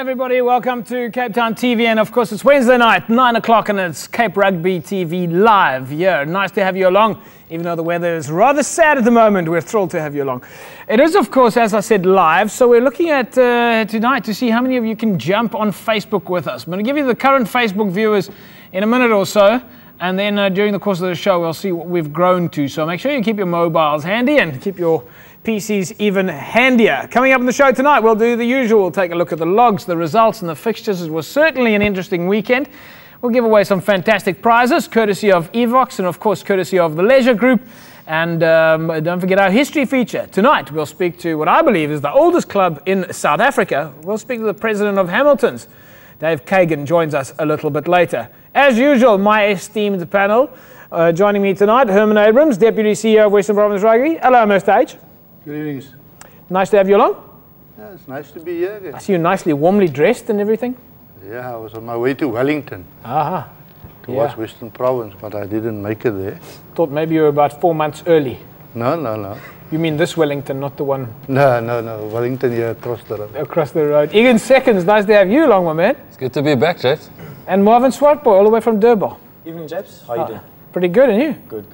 everybody, welcome to Cape Town TV, and of course it's Wednesday night, 9 o'clock, and it's Cape Rugby TV live here. Nice to have you along, even though the weather is rather sad at the moment. We're thrilled to have you along. It is, of course, as I said, live, so we're looking at tonight to see how many of you can jump on Facebook with us. I'm going to give you the current Facebook viewers in a minute or so, and then during the course of the show we'll see what we've grown to. So make sure you keep your mobiles handy and keep your PCs even handier. Coming up in the show tonight, we'll do the usual. We'll take a look at the logs, the results, and the fixtures. It was certainly an interesting weekend. We'll give away some fantastic prizes, courtesy of Evox, and of course, courtesy of the Leisure Group. And don't forget our history feature. Tonight, we'll speak to what I believe is the oldest club in South Africa. We'll speak to the president of Hamilton's. Dave Kagan joins us a little bit later. As usual, my esteemed panel. Joining me tonight, Herman Abrams, Deputy CEO of Western Province Rugby. Hello, Mr. H. Good evening. Nice to have you along. Yeah, it's nice to be here again. I see you nicely, warmly dressed and everything. Yeah, I was on my way to Wellington towards Western Province, but I didn't make it there. Thought maybe you were about 4 months early. No. You mean this Wellington, not the one? No. Wellington here across the road. Across the road. Egan Seconds, nice to have you along, my man. It's good to be back, James. And Marvin Swartboy, all the way from Durban. Evening, James. How are you doing? Pretty good, and you? Good.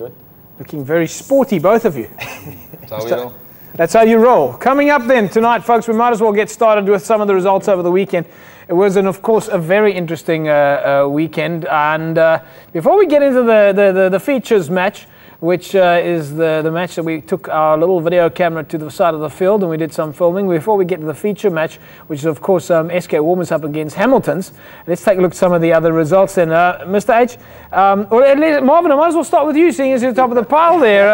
Looking very sporty, both of you. That's how we roll. That's how you roll. Coming up then tonight, folks, we might as well get started with some of the results over the weekend. It was, of course, a very interesting weekend. And before we get into the features match, which is the match that we took our little video camera to the side of the field and we did some filming. Before we get to the feature match, which is, of course, SK Warmers up against Hamilton's, let's take a look at some of the other results then. Mr. H, or at least, Marvin, I might as well start with you, seeing as you're top of the pile there.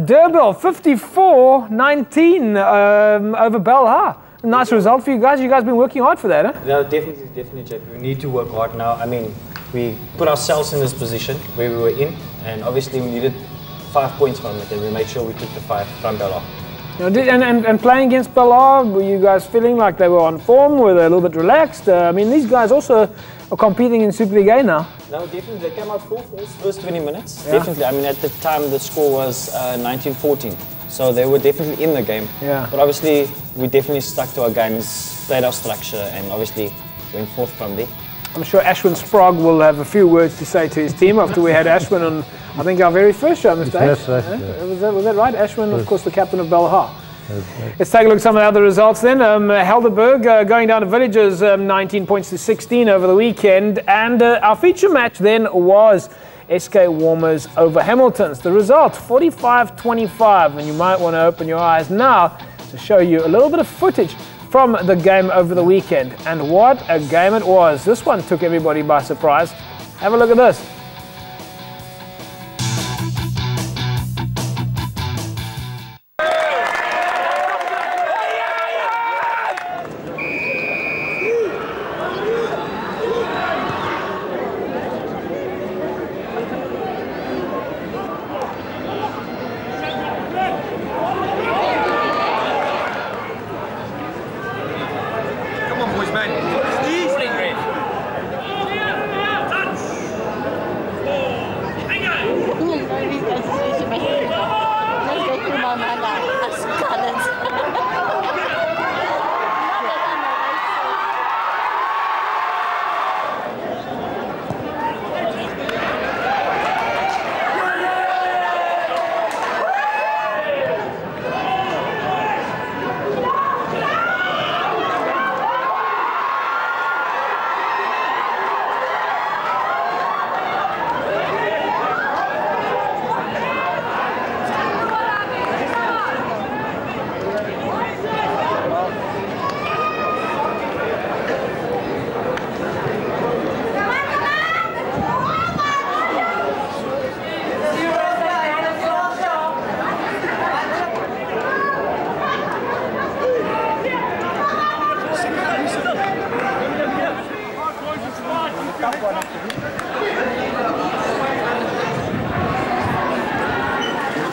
Durban, 54-19 over Belha. Nice result for you guys. You guys been working hard for that, huh? No, definitely, Jack. We need to work hard now. I mean, we put ourselves in this position where we were in, and obviously we needed 5 points from it, and we made sure we took the 5 from Belha. And playing against Belha, were you guys feeling like they were on form? Were they a little bit relaxed? I mean, these guys also are competing in Super League A now. No, definitely. They came out full force first 20 minutes. Yeah. Definitely. I mean, at the time the score was 19-14. So they were definitely in the game. Yeah. But obviously, we definitely stuck to our games, played our structure, and obviously went forth from there. I'm sure Ashwin Sprague will have a few words to say to his team after we had Ashwin on, I think, our very first show, Mr. Yes, H. Was that right? Ashwin, of course, the captain of Belha. Right. Let's take a look at some of the other results then. Helderberg going down to Villagers, 19 points to 16 over the weekend. And our feature match then was SK Warmers over Hamilton's. The result, 45-25. And you might want to open your eyes now to show you a little bit of footage from the game over the weekend. And what a game it was. This one took everybody by surprise. Have a look at this.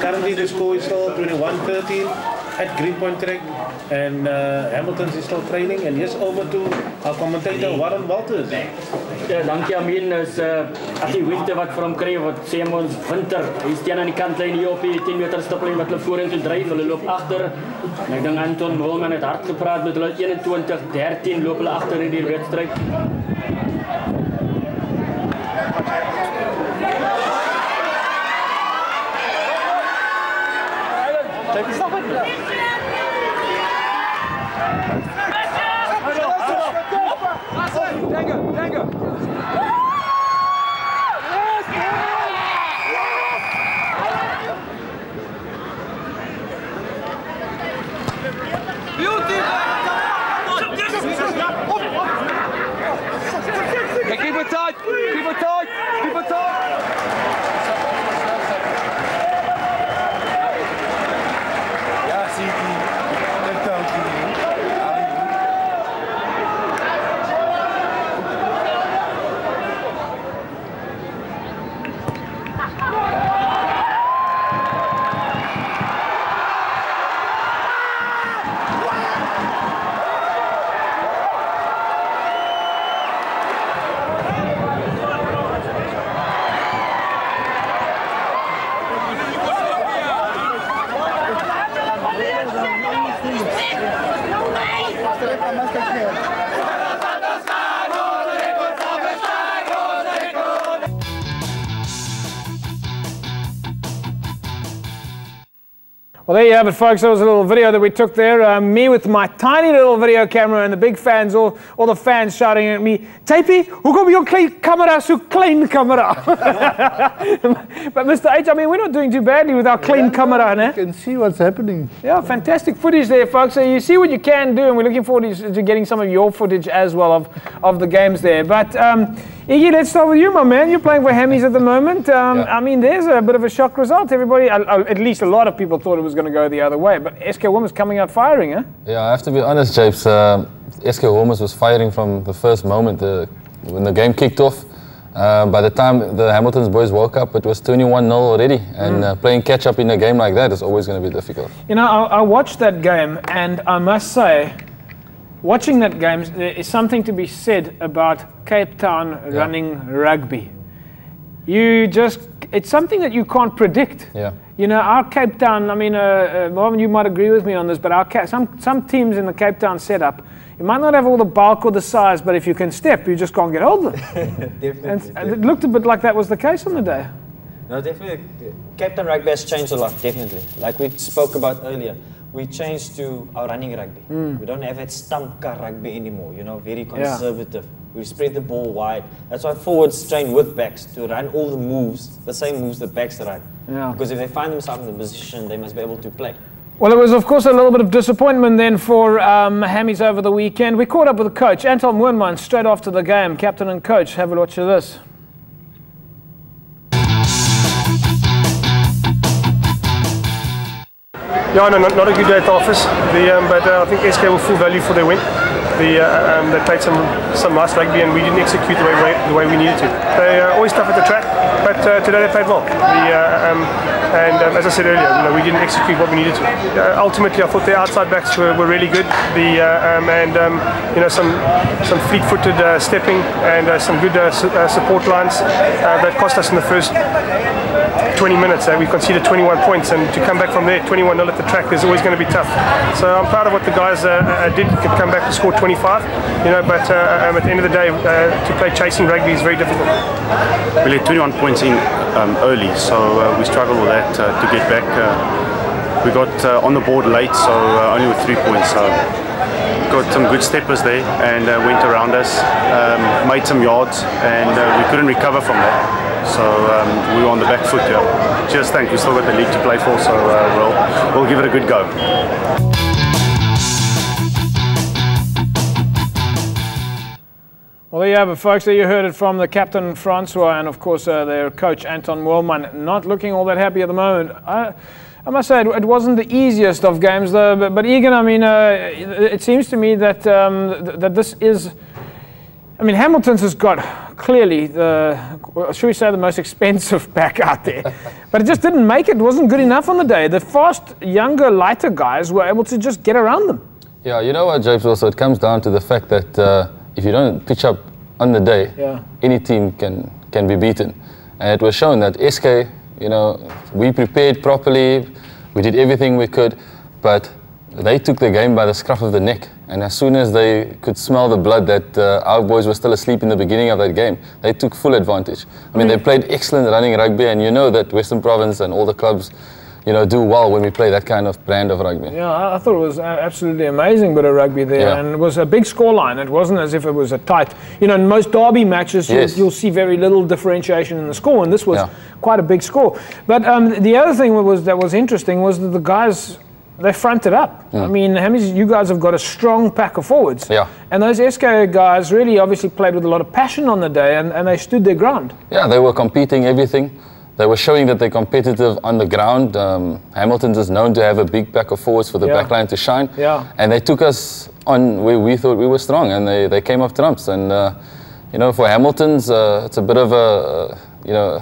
Currently the score is still 21-13 at Greenpoint Track. and Hamilton's is still training. And yes, over to our commentator Warren Walters. Ja, dankie Amin. Is as die winter wat vir hom kry, wat sê ons winter. Hy staan aan die kantlyn hier op die 10 meter stoplyn wat hulle vorentoe dryf. Hulle loop agter. En ek dink Anton Wolman het hard gepraat met hulle 21-13 loop hulle agter in die wedstryd. Keep it tight! Keep it tight! Keep it tight! Ja, zie ik niet. Dat kan ik niet. Well, there you have it, folks. That was a little video that we took there. Me with my tiny little video camera and the big fans, all the fans shouting at me, Tapey, hoe kom jou camera so klein camera? But Mr. H, I mean, we're not doing too badly with our clean camera, ne? You can see what's happening. Yeah, fantastic footage there, folks. So you see what you can do, and we're looking forward to getting some of your footage as well of the games there. But Iggy, let's start with you, my man. You're playing for Hammies at the moment. I mean, there's a bit of a shock result. Everybody, at least a lot of people thought it was going to go the other way. But SK Wilmers coming out firing, eh? Yeah, I have to be honest, Japes. SK Wilmers was firing from the first moment when the game kicked off. By the time the Hamilton's boys woke up, it was 21-0 already. And playing catch-up in a game like that is always going to be difficult. You know, I watched that game, and I must say, watching that game, there is something to be said about Cape Town running rugby. It's something that you can't predict. Yeah. You know, our Cape Town, I mean, Marvin, you might agree with me on this, but some teams in the Cape Town setup, you might not have all the bulk or the size, but if you can step, you just can't get hold of them. Definitely. It looked a bit like that was the case on the day. No, definitely. Cape Town rugby has changed a lot, definitely. Like we spoke about earlier, we changed to our running rugby. We don't have that stump car rugby anymore, you know, very conservative. We spread the ball wide. That's why forwards train with backs to run all the moves, the same moves the backs run. Yeah. Because if they find themselves in the position, they must be able to play. Well, it was, of course, a little bit of disappointment then for Hammies over the weekend. We caught up with the coach, Anton Moorman, straight after the game. Captain and coach, have a watch of this. Yeah, no, not a good day at the office. But I think SK will full value for their win. They played some nice rugby and we didn't execute the way we needed to. They are always tough at the track, but today they played well. As I said earlier, you know, we didn't execute what we needed to. Ultimately, I thought their outside backs were really good. You know, some fleet-footed stepping and some good support lines that cost us in the first 20 minutes. We conceded 21 points, and to come back from there, 21-0 at the track, is always going to be tough. So I'm proud of what the guys did to come back to score 25. You know, but at the end of the day, to play chasing rugby is very difficult. We let 21 points in early, so we struggled with that to get back. We got on the board late, so only with 3 points. So got some good steppers there and went around us, made some yards, and we couldn't recover from that. So we were on the back foot. Just think we still got the league to play for, so we'll give it a good go. Well, there you have it, folks. There you heard it from the captain, Francois, and of course their coach, Anton Moorman, not looking all that happy at the moment. I must say it wasn't the easiest of games, though. But Egan, I mean, it seems to me that that this is. I mean, Hamilton's has got clearly should we say, the most expensive back out there. But it just didn't make it. It wasn't good enough on the day. The fast, younger, lighter guys were able to just get around them. Yeah, you know what, Japes, also it comes down to the fact that if you don't pitch up on the day, any team can be beaten. And it was shown that SK, you know, we prepared properly, we did everything we could, but they took the game by the scruff of the neck. And as soon as they could smell the blood that our boys were still asleep in the beginning of that game, they took full advantage. I mean, they played excellent running rugby, and you know that Western Province and all the clubs, you know, do well when we play that kind of brand of rugby. Yeah, I thought it was absolutely amazing bit of rugby there, and it was a big scoreline. It wasn't as if it was a tight, you know, in most derby matches you'll see very little differentiation in the score, and this was quite a big score. But the other thing that was interesting was that the guys, they fronted up. I mean, Hammies, you guys have got a strong pack of forwards. Yeah. And those SK guys really obviously played with a lot of passion on the day, and they stood their ground. Yeah, they were competing everything. They were showing that they're competitive on the ground. Hamilton's is known to have a big pack of forwards for the backline to shine. Yeah. And they took us on where we thought we were strong, and they came up trumps. And, you know, for Hamilton's, it's a bit of a, you know,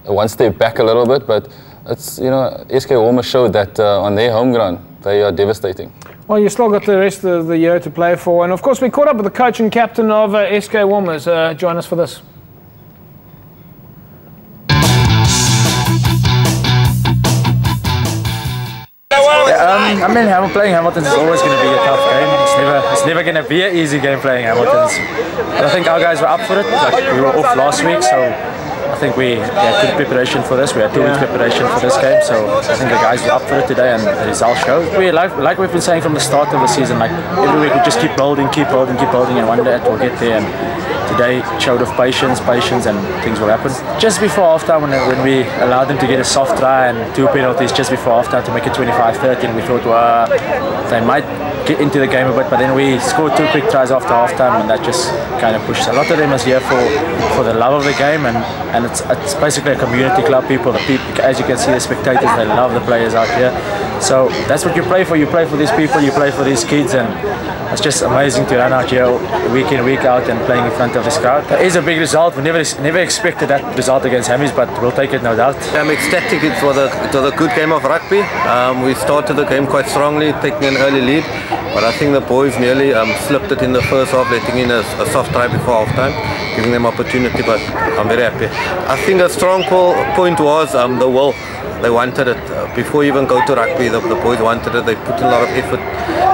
a one step back a little bit, but it's, you know, SK almost showed that on their home ground, they are devastating. Well, you still got the rest of the year to play for. And, of course, we caught up with the coach and captain of SK Warmers. Join us for this. I mean, playing Hamilton's is always going to be a tough game. It's never going to be an easy game playing Hamilton's. But I think our guys were up for it. Like, we were off last week, so I think we had good preparation for this. We had 2 weeks preparation for this game, so I think the guys were up for it today, and the results show. We like we've been saying from the start of the season, like every week we just keep building, and one day it will get there. And today showed of patience, and things will happen. Just before halftime, when we allowed them to get a soft try and 2 penalties just before halftime to make it 25-13, we thought, well, they might get into the game a bit, but then we scored 2 quick tries after halftime, and that just kind of pushed. A lot of them is here for the love of the game, and it's basically a community club. People, as you can see, the spectators, they love the players out here. So that's what you play for. You play for these people, you play for these kids, and it's just amazing to run out here week in, week out and playing in front of this crowd. It is a big result. We never expected that result against Hammies, but we'll take it, no doubt. I'm ecstatic. It was a good game of rugby. We started the game quite strongly, taking an early lead, but I think the boys nearly slipped it in the first half, letting in a soft try before halftime, giving them opportunity, but I'm very happy. I think a strong point was the will. They wanted it. Before you even go to rugby, the boys wanted it. They put a lot of effort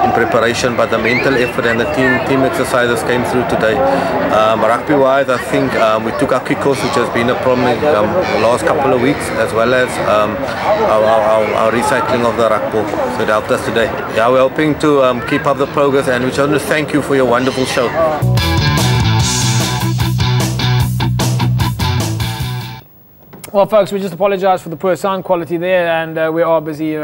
in preparation, but the mental effort and the team exercises came through today. Rugby-wise, I think we took our kickoffs, which has been a problem in the last couple of weeks, as well as our recycling of the ruck ball. So it helped us today. Yeah, we're hoping to keep up the progress, and we just want to thank you for your wonderful show. Well, folks, we just apologise for the poor sound quality there, and we are busy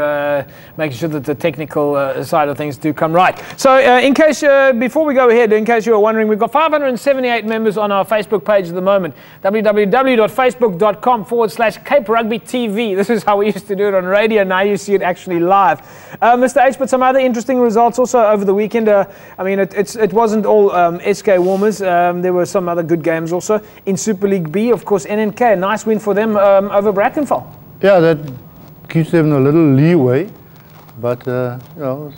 making sure that the technical side of things do come right. So, in case, before we go ahead, in case you were wondering, we've got 578 members on our Facebook page at the moment, www.facebook.com/Cape Rugby TV. This is how we used to do it on radio, now you see it actually live. Mr. H, but some other interesting results also over the weekend. I mean, it wasn't all SK Warmers. There were some other good games also. In Super League B, of course, NNK, a nice win for them over Brackenfell. Yeah, that gives them a little leeway, but you know,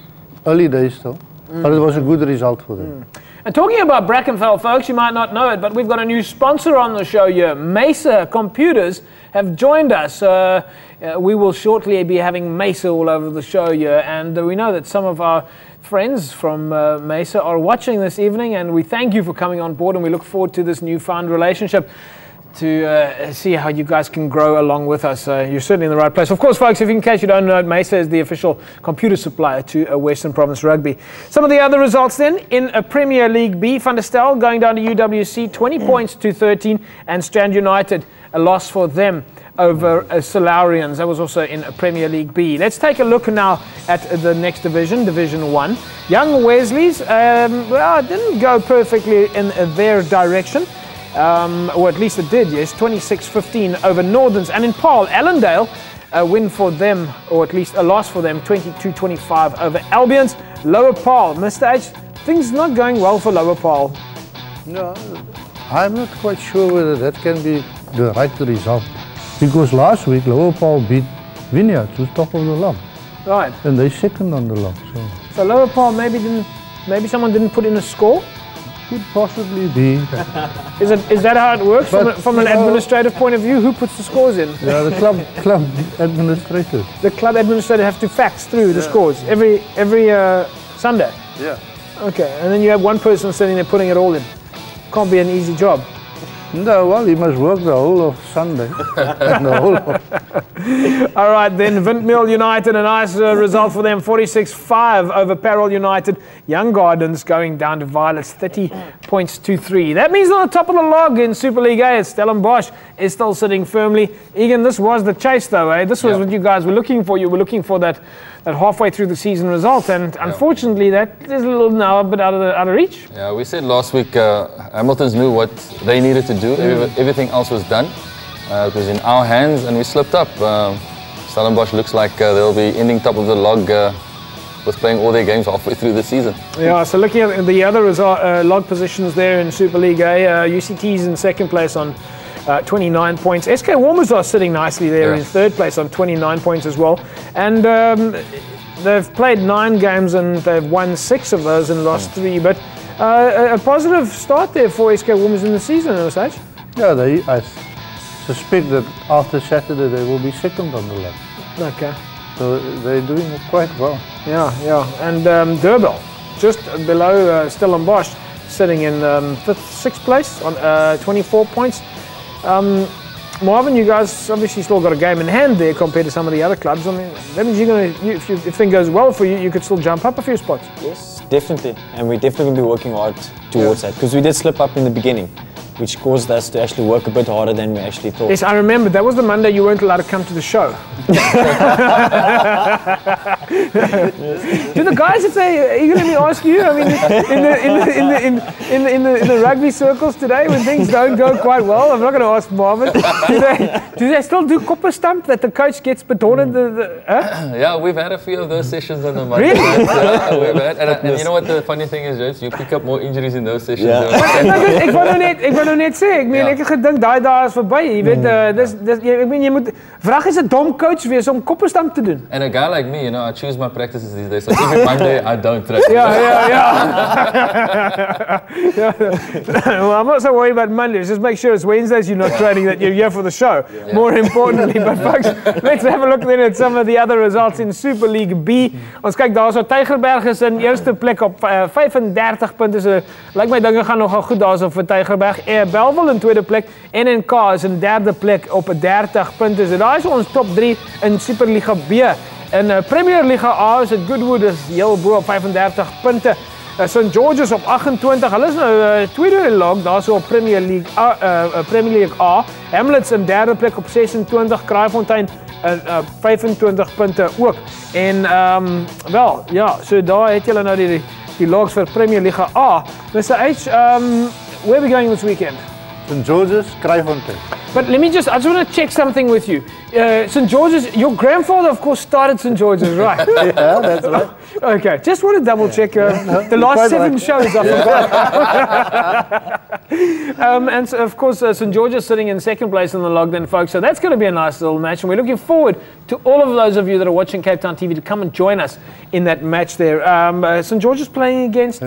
early days still. But it was a good result for them. And talking about Brackenfell, folks, you might not know it, but we've got a new sponsor on the show here. Mesa Computers have joined us. We will shortly be having Mesa all over the show here, and we know that some of our friends from Mesa are watching this evening, and we thank you for coming on board, and we look forward to this newfound relationship to see how you guys can grow along with us. You're certainly in the right place. Of course, folks, in case you don't know, Mesa is the official computer supplier to Western Province Rugby. Some of the other results then, in a Premier League B, Van der Stel going down to UWC, 20 points to 13, and Strand United, a loss for them over Solarians. That was also in a Premier League B. Let's take a look now at the next division, Division 1. Young Wesley's, well, it didn't go perfectly in their direction. Or at least it did, yes, 26-15 over Northerns. And in Paarl, Allendale, a win for them, or at least a loss for them, 22-25 over Albions. Lower Paarl, Mr. H, things not going well for Lower Paarl. No, I'm not quite sure whether that can be the right result. Because last week, Lower Paarl beat Vineyard, who's top of the log. Right. And they're second on the log. So So lower par maybe someone didn't put in a score? Could possibly be. Is that how it works from an administrative point of view? Who puts the scores in? Yeah, the club administrators. The club administrators have to fax through the scores every Sunday? Yeah. Okay, and then you have one person sitting there putting it all in. Can't be an easy job. No, well, he must work the whole of Sunday. All right, then, Windmill United, a nice result for them, 46-5 over Parel United. Young Gardens going down to Violets, 30 points to 3. That means on the top of the log in Super League A, Stellenbosch is still sitting firmly. Egan, this was the chase, though, eh? This was what you guys were looking for. You were looking for that halfway through the season result, and unfortunately, that is a bit out of reach. Yeah, we said last week Hamiltons knew what they needed to do. Everything else was done. It was in our hands, and we slipped up. Stellenbosch looks like they'll be ending top of the log with playing all their games halfway through the season. Yeah, so looking at the other log positions there in Super League A, UCT's in second place on 29 points. SK Warmers are sitting nicely there in third place on 29 points as well. And they've played 9 games and they've won 6 of those and lost 3. But a positive start there for SK Warmers in the season, Osage. Yeah, I suspect that after Saturday they will be second on the log. Okay. So they're doing it quite well. Yeah. And Durban, just below Stellenbosch, sitting in 6th place on 24 points. Marvin, you guys obviously still got a game in hand there compared to some of the other clubs. I mean, that means if things goes well for you, you could still jump up a few spots. Yes, definitely. And we're definitely going to be working hard towards that, because we did slip up in the beginning, which caused us to actually work a bit harder than we actually thought. Yes, I remember. That was the Monday you weren't allowed to come to the show. Do the guys say, are you going to ask you? I mean, in the rugby circles today, when things don't go quite well, I'm not going to ask Marvin. Do they still do copper stump that the coach gets betoned? Yeah, we've had a few of those sessions on the Monday. Really? Yeah, we've had. And you know what the funny thing is, James? You pick up more injuries in those sessions. Ik wou net sê, ek het gedink daai dae is verby, jy weet, jy moet vraag is 'n dom coach wees om koppelstamp te doen. And a guy like me, I choose my practices these days. So every Monday I don't train. Well, I'm not so worried about Mondays. Just make sure it's Wednesdays you're not training, that you're here for the show. More importantly, but folks, let's have a look then at some of the other results in Super League B. Ons kyk daarso, Tygerberg is in eerste plek op 35 punte. So lyk my dinge gaan nogal goed daarso vir Tygerberg. Bellville in tweede plek en NK is in derde plek op 30 punte. So daar is ons top 3 in Superliga B. In Premier Liga A is het Goodwood is heel bo op 35 punte. St George's op 28. Hulle is nou tweede log daarso op Premier League A. Hamlets in derde plek op 26. Kraaifontein 25 punte ook. En so daar het julle nou die logs vir Premier Liga A. Mr. H, where are we going this weekend? St George's, Kraaifontein. But I just want to check something with you. St George's, your grandfather, of course, started St George's, right? Yeah, that's right. Okay, just want to double check the last 7 shows. I forgot. And so, of course, St George's sitting in second place on the log then, folks. So that's going to be a nice little match. And we're looking forward to all of those of you that are watching Cape Town TV to come and join us in that match there. St George's playing against...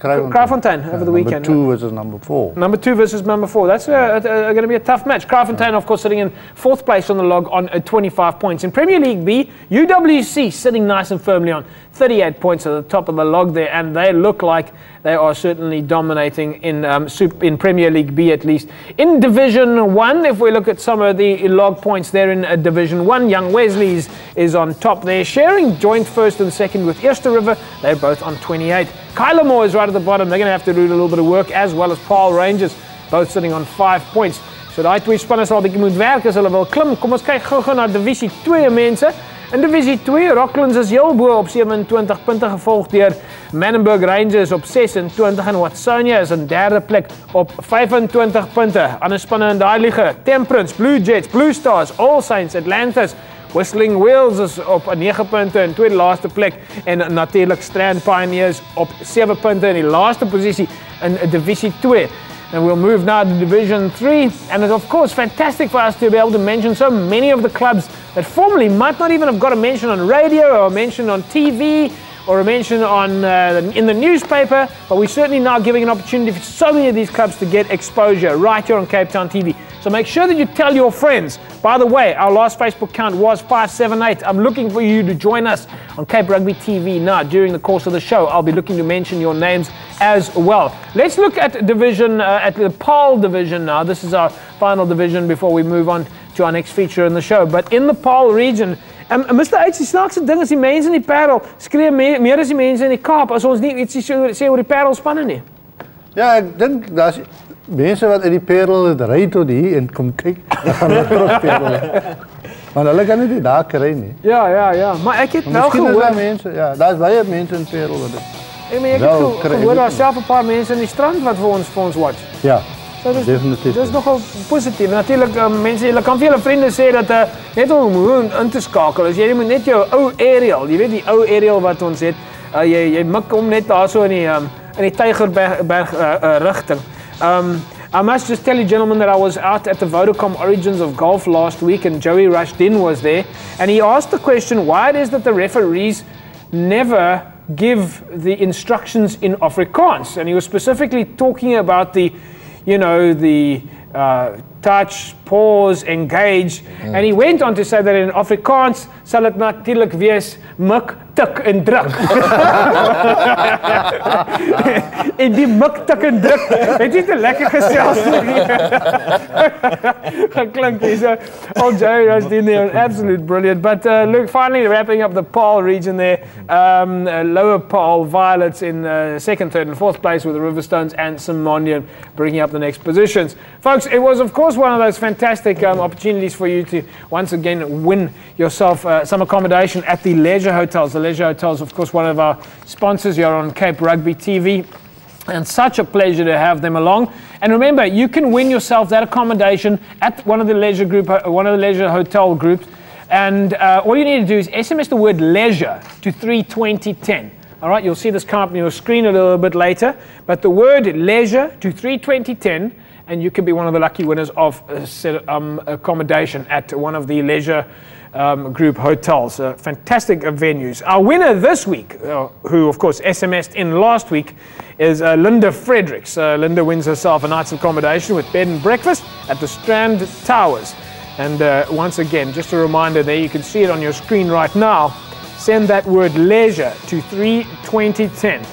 Kraaifontein over the weekend. Number 2 versus number 4. Number 2 versus number 4. That's going to be a tough match. Kraaifontein, of course, sitting in 4th place on the log on 25 points. In Premier League B, UWC sitting nice and firmly on 38 points at the top of the log there, and they look like they are certainly dominating in Premier League B at least. In Division 1, if we look at some of the log points there in Division 1, Young Wesley's is on top there, sharing joint first and second with Eerste River. They're both on 28. Kylemore is right at the bottom. They're going to have to do a little bit of work, as well as Paarl Rangers, both sitting on 5 points. So daai twee spanne sal 'n bietjie moet werk as hulle wil klim. Kom ons kyk gou-gou na Divisie 2 mense. In Divisie 2, Rocklands is heel bo op 27 punte, gevolg deur Manenberg Rangers op 26 en Watsonia is in derde plek op 25 punte. Ander spanne in daai liga: Temperance, Blue Jets, Blue Stars, All Saints, Atlantis, Whistling Wheels is op 9 punte in tweede laaste plek en natuurlik Strand Pioneers op 7 punte in die laaste posisie in Divisie 2. And we'll move now to Division 3, and it's of course fantastic for us to be able to mention so many of the clubs that formerly might not even have got a mention on radio or a mention on TV or a mention on in the newspaper, but we're certainly now giving an opportunity for so many of these clubs to get exposure right here on Cape Town TV. So make sure that you tell your friends. By the way, our last Facebook count was 578. I'm looking for you to join us on Cape Rugby TV now. During the course of the show, I'll be looking to mention your names as well. Let's look at division, at the PAL division now. This is our final division before we move on to our next feature in the show. But in the PAL region, Mr. H, die snaakse ding is die mense in die Parel skree meer as die mense in die Kaap as ons nie ietsie sê oor die Parel spanne nie. Ja, ek dink daar's mense wat uit die Parel ry tot hier en kom kyk, dan gaan hulle terug Parel. Maar hulle kan nie daar kry nie. Ja, maar ek het wel gehoor mense, ja, daar's baie mense in Parel wat dit. Ek het gehoor daar self 'n paar mense in die strand wat vir ons watch. Ja. Definitief. Dit is nogal positief. Natuurlik mense, julle kan vir julle vriende sê dat net om in te skakel, as jy moet net jou ou aerial, jy weet die ou aerial wat ons het, jy mik hom net daar so in die Tygerberg rigting. I must just tell you, gentlemen, that I was out at the Vodacom Origins of Golf last week and Joey Rushdin was there, and he asked the question why it is that the referees never give the instructions in Afrikaans, and he was specifically talking about the touch, pause, engage, and he went on to say that in Afrikaans sal dit natuurlik wees mik, tik en druk. En die mik, tik en druk het nie te lekker gesels nie. Geklink hier so. Old Joey Rushdin there, absolute brilliant. But look, finally wrapping up the PAL region there. Lower PAL Violets in second, third and fourth place with the Riverstones and Simonian bringing up the next positions. Folks, it was of course one of those fantastic opportunities for you to once again win yourself some accommodation at the Leisure Hotels. The Leisure Hotels, of course, one of our sponsors here on Cape Rugby TV. And such a pleasure to have them along. And remember, you can win yourself that accommodation at one of the leisure hotel groups. And all you need to do is SMS the word leisure to 32010. All right, you'll see this come up on your screen a little bit later. But the word leisure to 32010, and you could be one of the lucky winners of accommodation at one of the leisure group hotels. Fantastic venues. Our winner this week, who of course SMS'd in last week, is Linda Fredericks. Linda wins herself a night's accommodation with bed and breakfast at the Strand Towers. And once again, just a reminder there, you can see it on your screen right now. Send that word leisure to 32010.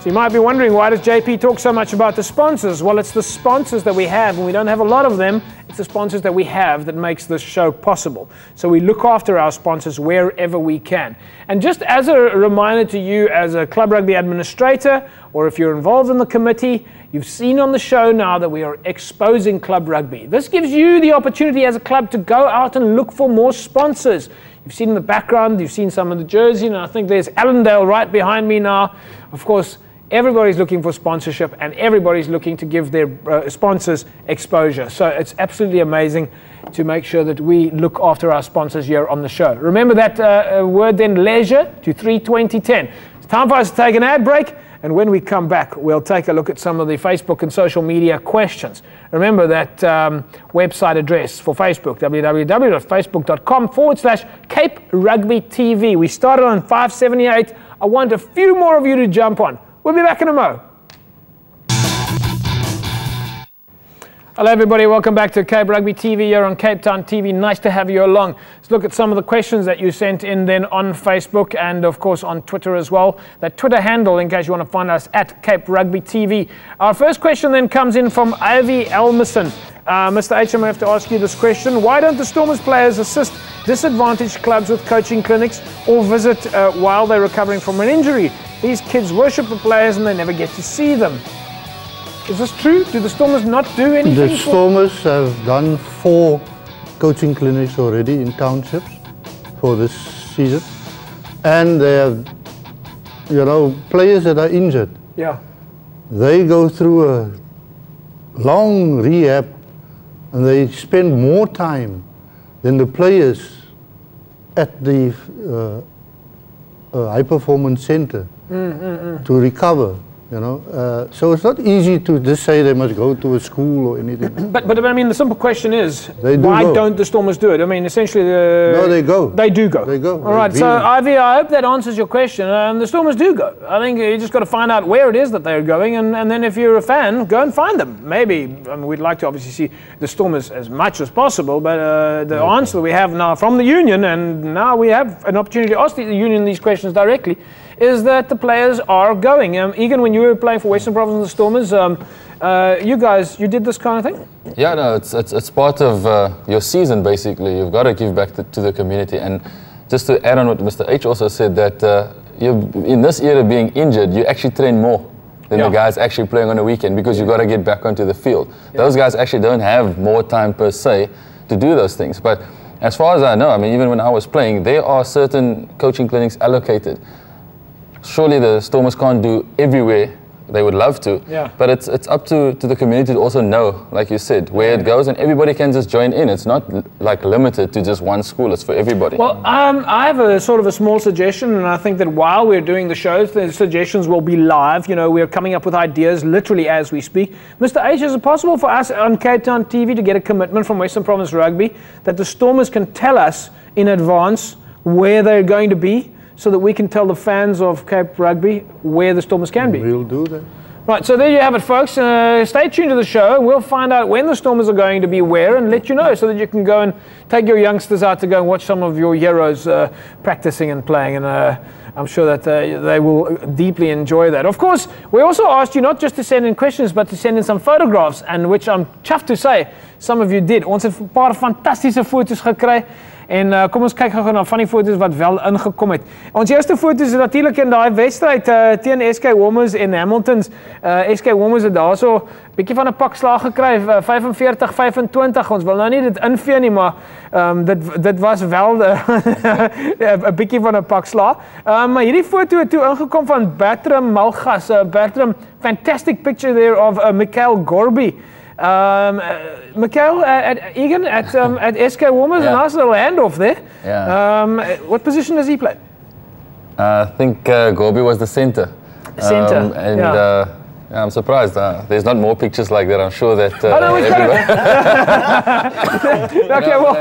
So you might be wondering, why does JP talk so much about the sponsors? Well, it's the sponsors that we have, and we don't have a lot of them. It's the sponsors that we have that makes this show possible. So we look after our sponsors wherever we can. And just as a reminder to you as a club rugby administrator, or if you're involved in the committee, you've seen on the show now that we are exposing club rugby. This gives you the opportunity as a club to go out and look for more sponsors. You've seen in the background, you've seen some of the jersey, and I think there's Allendale right behind me now. Of course, everybody's looking for sponsorship and everybody's looking to give their sponsors exposure. So it's absolutely amazing to make sure that we look after our sponsors here on the show. Remember that word then, leisure, to 32010. It's time for us to take an ad break, and when we come back, we'll take a look at some of the Facebook and social media questions. Remember that website address for Facebook, www.facebook.com/Cape Rugby TV. We started on 578. I want a few more of you to jump on. We'll be back in a mo. Hello everybody, welcome back to Cape Rugby TV here on Cape Town TV. Nice to have you along. Let's look at some of the questions that you sent in then on Facebook and of course on Twitter as well. That Twitter handle, in case you want to find us, at Cape Rugby TV. Our first question then comes in from Ivy Elmerson. Mr. H, I'm going to have to ask you this question. Why don't the Stormers players assist disadvantaged clubs with coaching clinics or visit while they're recovering from an injury? These kids worship the players and they never get to see them. Is this true? Do the Stormers not do anything? The Stormers have done 4 coaching clinics already in townships for this season. And they have, players that are injured. Yeah. They go through a long rehab and they spend more time than the players at the high performance center to recover. So it's not easy to just say they must go to a school or anything. But I mean, the simple question is, why don't the Stormers do it? I mean, essentially, no, they go. They do go. They go. All right. So, Ivy, I hope that answers your question. The Stormers do go. I think you just got to find out where it is that they're going, and then if you're a fan, go and find them. Maybe we'd like to obviously see the Stormers as much as possible, but the answer that we have now from the union, and now we have an opportunity to ask the union these questions directly, is that the players are going. Egan, when you were playing for Western Province and the Stormers, you did this kind of thing? Yeah, no, it's part of your season, basically. You've got to give back to the community. And just to add on what Mr. H also said, that in this era being injured, you actually train more than the guys actually playing on a weekend, because you've got to get back onto the field. Those guys actually don't have more time per se to do those things. But as far as I know, I mean, even when I was playing, there are certain coaching clinics allocated. Surely the Stormers can't do everywhere. They would love to, but it's up to the community to also know, like you said, where it goes, and everybody can just join in. It's not like limited to just one school. It's for everybody. Well, I have a sort of a small suggestion, and I think that while we're doing the shows, the suggestions will be live. We're coming up with ideas literally as we speak. Mr. H, is it possible for us on Cape Town TV to get a commitment from Western Province Rugby that the Stormers can tell us in advance where they're going to be, so that we can tell the fans of Cape Rugby where the Stormers can be? We'll do that. Right, so there you have it, folks. Stay tuned to the show. We'll find out when the Stormers are going to be where and let you know, so that you can go and take your youngsters out to go and watch some of your heroes practicing and playing. And I'm sure that they will deeply enjoy that. Of course, we also asked you not just to send in questions, but to send in some photographs, and which I'm chuffed to say some of you did. Ons het 'n paar fantastiese foto's gekry. En kom ons kyk gou na van die foto's wat wel ingekom het. Ons eerste foto's is natuurlik in daai wedstryd teen SK Homers en Hamiltons. SK Homers het daarso 'n bietjie van 'n pak slaag gekry, 45-25. Ons wil nou nie dit invee nie, maar dit was wel 'n bietjie van 'n pak slaag. Maar hierdie foto het toe ingekom van Bertram Malgas. Bertram, fantastic picture there of Mikhail Gorby. Mikhail Egan at SK Homers, a nice little handoff there. What position does he play? I think Gorby was the centre. Centre, I'm surprised. There's not more pictures like that. I'm sure that okay, well,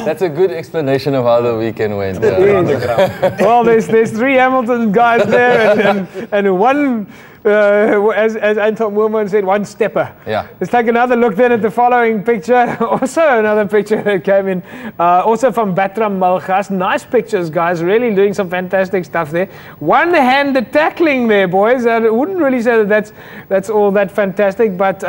that's a good explanation of how the weekend went. Well, there's 3 Hamilton guys there, and one. As Anton Moorman said, one stepper. Let's take another look then at the following picture. Also another picture that came in, also from Bertram Malgas. Nice pictures, guys. Really doing some fantastic stuff there. One-handed tackling there, boys. I wouldn't really say that that's all that fantastic, but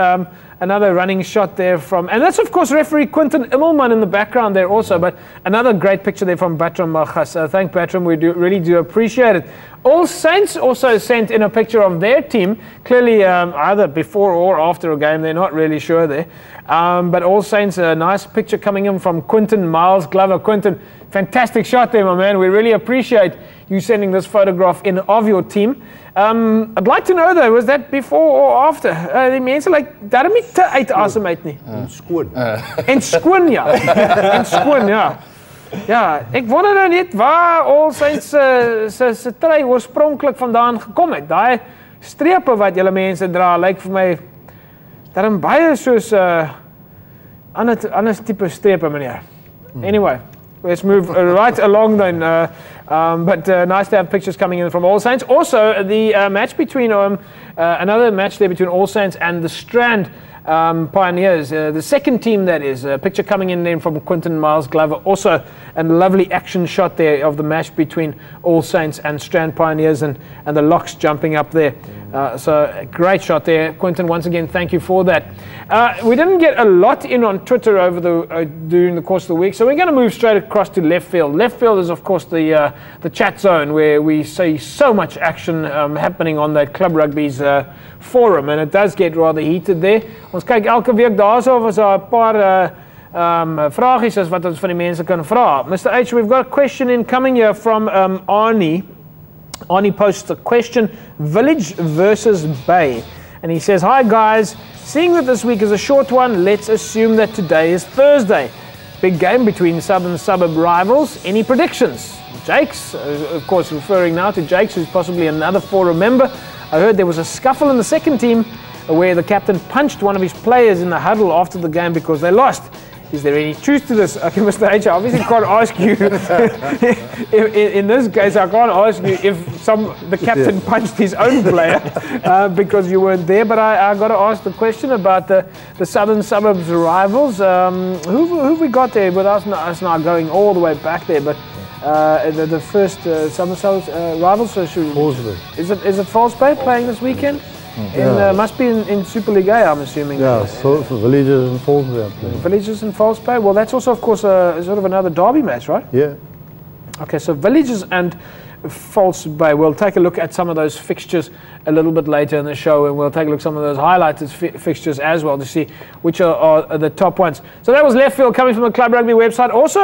another running shot there from, and that's of course referee Quinton Immelman in the background there also, but another great picture there from Bertram Malgas. Thank Bertram, we really do appreciate it. All Saints also sent in a picture of their team, clearly either before or after a game, they're not really sure there. But All Saints, a nice picture coming in from Quinton Miles Glover. Quinton, fantastic shot there, my man. We really appreciate you sending this photograph in of your team. I'd like to know though, was that before or after? Die mense daarom nie te uitasem uit nie. Skoon. En skoon, ja. En skoon, ja. Ja, ek wonder nou net waar All Saints se trui oorspronklik vandaan gekom het. Daai strepe wat julle mense dra, lyk vir my daarom baie soos ander tipe strepe, meneer. Anyway, let's move right along then. But nice to have pictures coming in from All Saints. Also, the match between another match there between All Saints and the Strand Pioneers, the second team that is. A picture coming in then from Quinton Miles Glover. Also, a lovely action shot there of the match between All Saints and Strand Pioneers, and the Locks jumping up there. So a great shot there, Quinton. Once again, thank you for that. We didn't get a lot in on Twitter over during the course of the week, so we're going to move straight across to left field. Left field is, of course, the chat zone where we see so much action happening on that Club Rugby's forum, and it does get rather heated there. Ons kyk elke week daarso was daar 'n paar vragies as wat ons van die mense kan vra. Mr. H, we've got a question incoming here from Arnie. Arnie posts a question, Village versus Bay. And he says, hi guys, seeing that this week is a short one, let's assume that today is Thursday. Big game between sub and suburb rivals. Any predictions? Jakes, of course referring now to Jakes, who's possibly another forum member. I heard there was a scuffle in the second team where the captain punched one of his players in the huddle after the game because they lost. Is there any truth to this? Okay, Mr. H, I obviously can't ask you. In this case, I can't ask you if the captain punched his own player because you weren't there. But I got to ask the question about the Southern Suburbs rivals. Who have we got there with us now going all the way back there? But the first Southern Suburbs rivals. So is it False Bay playing this weekend? Must be in Super League A, I'm assuming. Yeah, for Villages and False Bay. Villages and False Bay. Well, that's also, of course, sort of another derby match, right? Yeah. Okay, so Villages and False Bay. We'll take a look at some of those fixtures a little bit later in the show, and we'll take a look at some of those highlighted fixtures as well to see which are the top ones. So that was Left Field coming from the Club Rugby website. Also,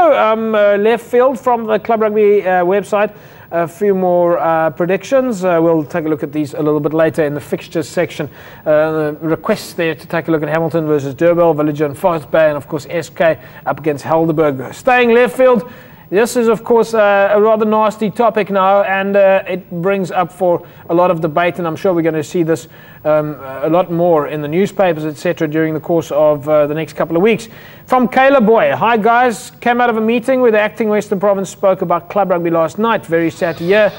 Left Field from the Club Rugby website. A few more predictions. We'll take a look at these a little bit later in the fixtures section. The requests there to take a look at Hamilton versus Durban, Villager and False Bay, and of course SK up against Helderberg. Staying left field. This is, of course, a rather nasty topic now, and it brings up for a lot of debate, and I'm sure we're going to see this a lot more in the newspapers, etc., during the course of the next couple of weeks. From Kayla Boy. Hi, guys. Came out of a meeting where the acting Western Province spoke about club rugby last night. Very sad to hear.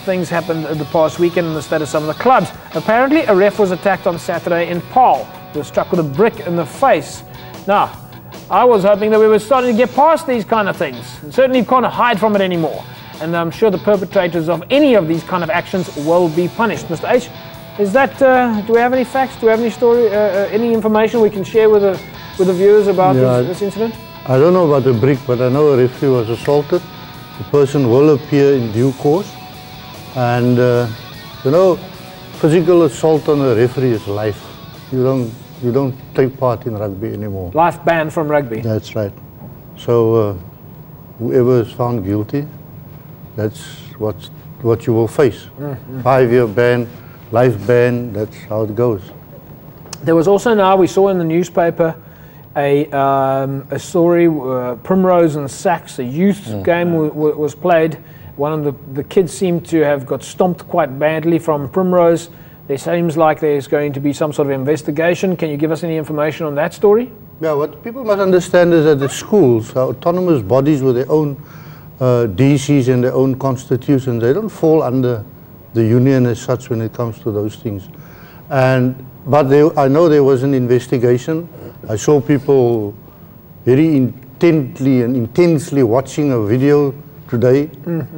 Things happened the past weekend in the state of some of the clubs. Apparently, a ref was attacked on Saturday in Paarl. He was struck with a brick in the face. Now, I was hoping that we were starting to get past these kind of things. Certainly you can't hide from it anymore. And I'm sure the perpetrators of any of these kind of actions will be punished. Mr. H, is that, do we have any facts? Do we have any story, any information we can share with the viewers about this incident? I don't know about the brick, but I know a referee was assaulted. The person will appear in due course. And, you know, physical assault on a referee is life. You don't take part in rugby anymore. Life ban from rugby. That's right. So whoever is found guilty, that's what you will face. 5-year ban, life ban, that's how it goes. There was also now, we saw in the newspaper, a story, Primrose and Sachs, a youth game was played. One of the kids seemed to have got stomped quite badly from Primrose. There seems like there's going to be some sort of investigation. Can you give us any information on that story? Yeah, what people must understand is that the schools are autonomous bodies with their own DCs and their own constitutions. They don't fall under the union as such when it comes to those things. But I know there was an investigation. I saw people very intently and intensely watching a video today.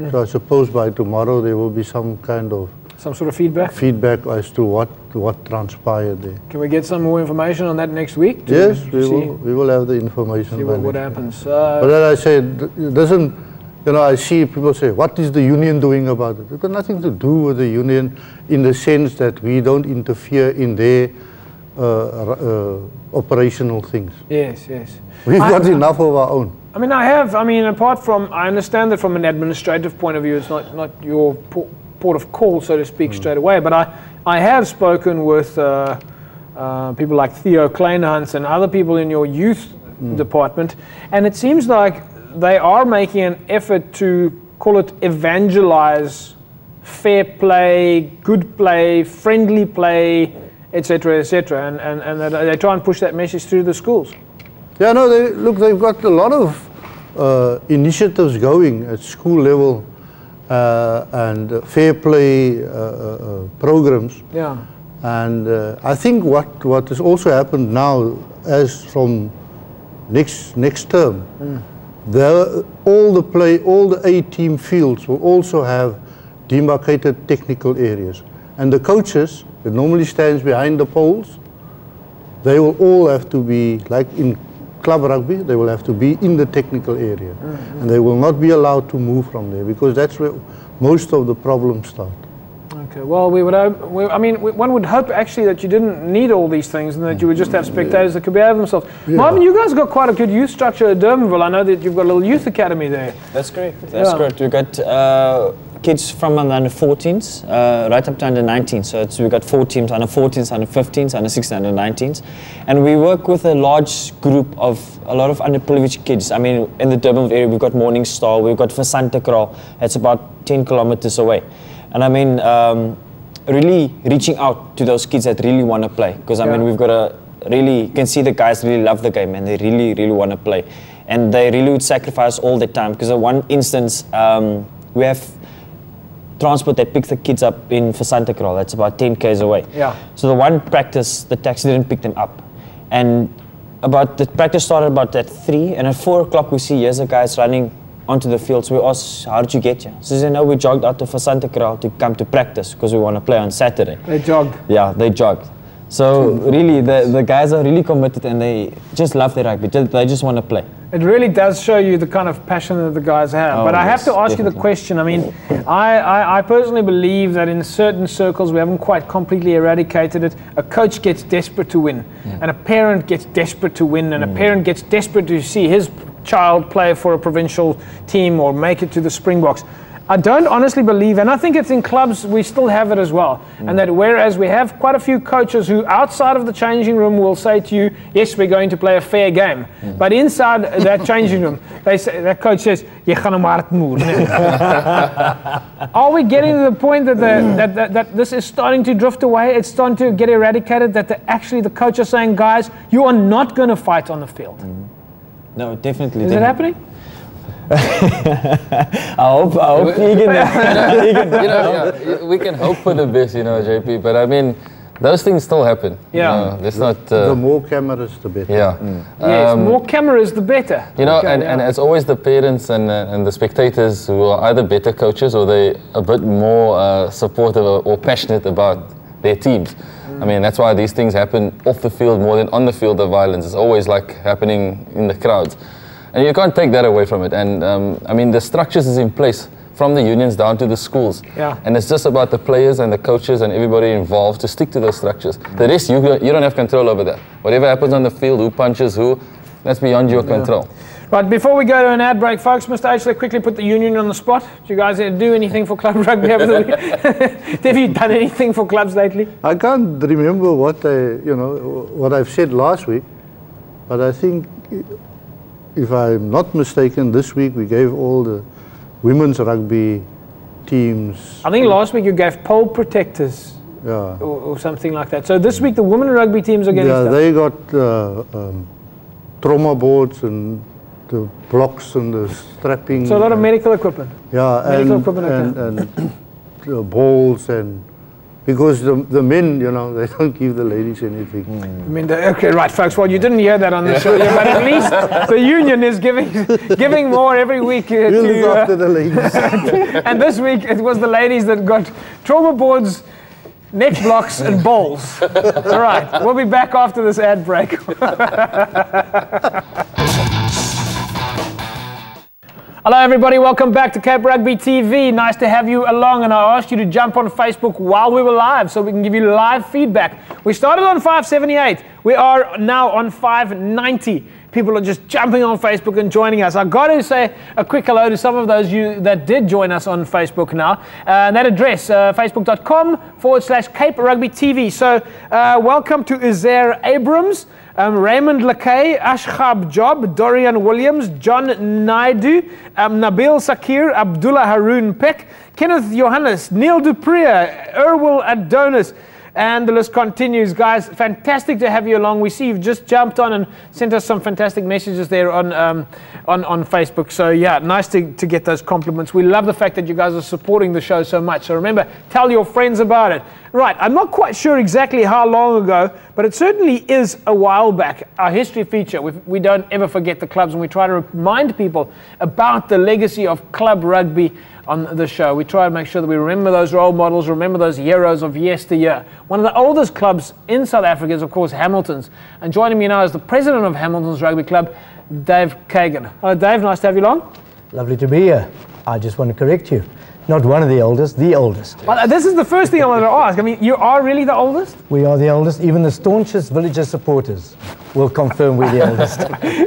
So I suppose by tomorrow there will be some kind of sort of feedback? Feedback as to what transpired there. Can we get some more information on that next week? Yes, we will have the information. See what happens. But as I said, it doesn't, you know, I see people say, what is the union doing about it? It's got nothing to do with the union in the sense that we don't interfere in their operational things. Yes, yes. We've got enough of our own. Apart from, I understand that from an administrative point of view, it's not your port of call, so to speak, straight away. But I have spoken with people like Theo Kleinhans and other people in your youth department, and it seems like they are making an effort to, call it, evangelize fair play, good play, friendly play, etc., etc., and they try and push that message through the schools. Yeah, no, they've got a lot of initiatives going at school level. And fair play programs. Yeah. And I think what has also happened now, as from next term, all the A-team fields will also have demarcated technical areas. And the coaches that normally stands behind the poles, they will all have to be, like in club rugby, they will have to be in the technical area. And they will not be allowed to move from there, because that's where most of the problems start. Okay, well, we would hope, one would hope actually that you didn't need all these things and that you would just have spectators that could behave themselves. Yeah. Marvin, you guys got quite a good youth structure at Durbanville. I know that you've got a little youth academy there. That's correct. That's correct. We've got kids from under 14s right up to under 19s. So we've got 4 teams, under 14s, under 15s, under 16s, under 19s. And we work with a large group of a lot of underprivileged kids. I mean, in the Durbanville area, we've got Morning Star, we've got Vasanta Kraal. It's about 10 kilometers away. And I mean, really reaching out to those kids that really want to play. Because I mean, we've got a really, you can see the guys really love the game and they really, really want to play. And they really would sacrifice all the time. Because in one instance, we have transport that picks the kids up in Versantekraal. That's about 10 k's away. Yeah. So the one practice, the taxi didn't pick them up. And the practice started about at 3, and at 4 o'clock we see here's the guys running onto the field. So we asked, how did you get here? So they said, no, we jogged out to Versantekraal to come to practice because we want to play on Saturday. They jogged? Yeah, they jogged. So really, the guys are really committed and they just love their rugby. They just want to play. It really does show you the kind of passion that the guys have. But I have to ask you the question. I mean, I personally believe that in certain circles we haven't quite completely eradicated it. A coach gets desperate to win, and a parent gets desperate to win, and a parent gets desperate to see his child play for a provincial team or make it to the Springboks. I don't honestly believe, and I think it's in clubs we still have it as well, and that whereas we have quite a few coaches who outside of the changing room will say to you, yes, we're going to play a fair game, but inside that changing room, that coach says, "Jy gaan hom hard moer." Are we getting to the point that this is starting to drift away? It's starting to get eradicated, that actually the coach is saying, guys, you are not going to fight on the field. No, definitely. Is it happening? I hope we can hope for the best, JP. But I mean, those things still happen. Yeah. That's not. The more cameras, the better. Yeah. Yes, more cameras, the better. And it's always the parents and the spectators who are either better coaches or they a bit more supportive or passionate about their teams. I mean, that's why these things happen off the field more than on the field. The violence is always like happening in the crowds. And you can't take that away from it. And I mean, the structures is in place from the unions down to the schools. Yeah. And it's just about the players and the coaches and everybody involved to stick to those structures. The rest, you don't have control over that. Whatever happens on the field, who punches who, that's beyond your control. Right, before we go to an ad break, folks, Mr. H, let's quickly put the union on the spot. Do you guys do anything for club rugby over the week? Have you done anything for clubs lately? I can't remember what I've said last week, but I think, if I'm not mistaken, this week we gave all the women's rugby teams. I think last week you gave pole protectors, or something like that. So this week the women rugby teams are getting stuff. They got trauma boards and the blocks and the strapping. So a lot of medical equipment. Yeah, medical equipment and balls and. Because the men, they don't give the ladies anything. I mean, okay, right, folks. Well, you didn't hear that on the show, but at least the union is giving more every week. We'll look after the ladies. And this week it was the ladies that got trauma boards, neck blocks, and bowls. All right, we'll be back after this ad break. Hello everybody, welcome back to Cape Rugby TV. Nice to have you along, and I asked you to jump on Facebook while we were live so we can give you live feedback. We started on 578. We are now on 590. People are just jumping on Facebook and joining us. I've got to say a quick hello to some of those you that did join us on Facebook now. And that address, facebook.com/Cape Rugby TV. So welcome to Izair Abrams, Raymond Lakay, Ashkhab Job, Dorian Williams, John Naude, Nabil Sakir, Abdullah Haroon Peck, Kenneth Johannes, Neil Dupree, Erwil Adonis, and the list continues. Guys, fantastic to have you along. We see you've just jumped on and sent us some fantastic messages there on Facebook. So yeah, nice to get those compliments. We love the fact that you guys are supporting the show so much. So remember, tell your friends about it. Right, I'm not quite sure exactly how long ago, but it certainly is a while back. Our history feature, we don't ever forget the clubs, and we try to remind people about the legacy of club rugby on the show. We try to make sure that we remember those role models, remember those heroes of yesteryear. One of the oldest clubs in South Africa is, of course, Hamilton's. And joining me now is the president of Hamilton's Rugby Club, Dave Kagan. Hello, Dave. Nice to have you along. Lovely to be here. I just want to correct you. Not one of the oldest, the oldest. Well, this is the first thing I wanted to ask. I mean, you are really the oldest? We are the oldest. Even the staunchest villager supporters will confirm we're the oldest.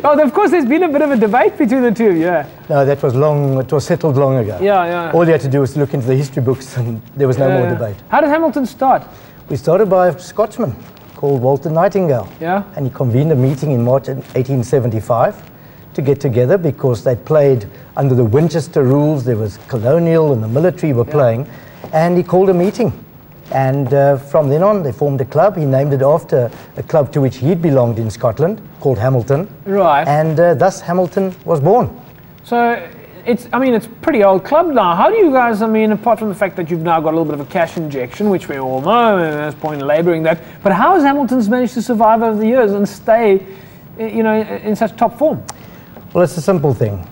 Oh, of course, there's been a bit of a debate between the two of you. Yeah. No, that was long. It was settled long ago. Yeah. All you had to do was look into the history books, and there was no more debate. How did Hamilton start? We started by a Scotsman called Walter Nightingale. Yeah. And he convened a meeting in March 1875 to get together because they played under the Winchester rules. There was colonial and the military were playing, and he called a meeting And from then on, they formed a club. He named it after a club to which he'd belonged in Scotland, called Hamilton. Right. And thus Hamilton was born. So it's a pretty old club now. How do you guys, apart from the fact that you've now got a little bit of a cash injection, which we all know, and there's point in labouring that, but how has Hamilton's managed to survive over the years and stay, in such top form? Well, it's a simple thing.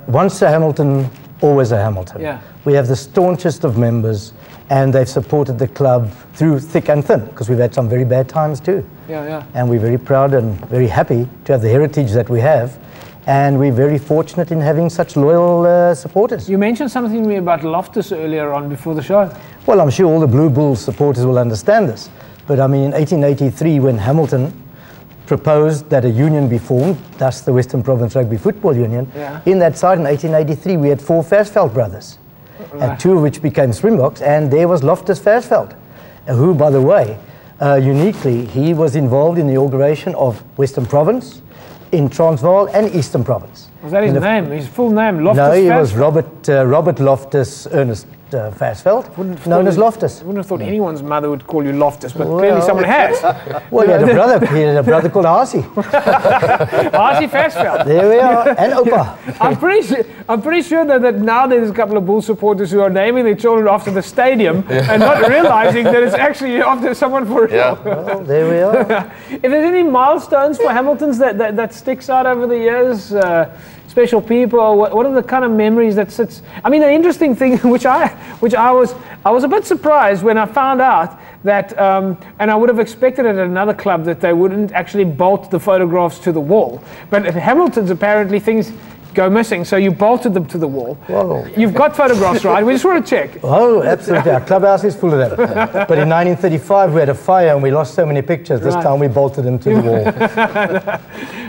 Once a Hamilton, always a Hamilton. Yeah. We have the staunchest of members, and they've supported the club through thick and thin, because we've had some very bad times too. Yeah. And we're very proud and very happy to have the heritage that we have, and we're very fortunate in having such loyal supporters. You mentioned something to me about Loftus earlier on before the show. Well, I'm sure all the Blue Bulls supporters will understand this, but in 1883, when Hamilton proposed that a union be formed, thus the Western Province Rugby Football Union, in that side in 1883 we had 4 Versfeld brothers, and 2 of which became Springboks, and there was Loftus Versfeld, who, by the way, uniquely, he was involved in the inauguration of Western Province, in Transvaal and Eastern Province. Was that his name? His full name? Loftus No, he Versfeld? was Robert Loftus Ernest Versfeld, known as Loftus. I wouldn't have thought anyone's mother would call you Loftus, but clearly someone has. Well, he had a brother called Arsie. Arsie Versfeld. There we are, and Opa. I'm pretty sure that now there's a couple of Bull supporters who are naming their children after the stadium and not realising that it's actually after someone for real. Yeah. Well, there we are. If there's any milestones for Hamilton's that sticks out over the years, special people, what are the kind of memories that sits? The interesting thing, which I was a bit surprised when I found out that, and I would have expected it at another club that they wouldn't actually bolt the photographs to the wall. But at Hamilton's, apparently things go missing, so you bolted them to the wall. Whoa. You've got photographs, right? We just want to check. Oh, absolutely. Our clubhouse is full of them. But in 1935, we had a fire and we lost so many pictures. This time we bolted them to the wall.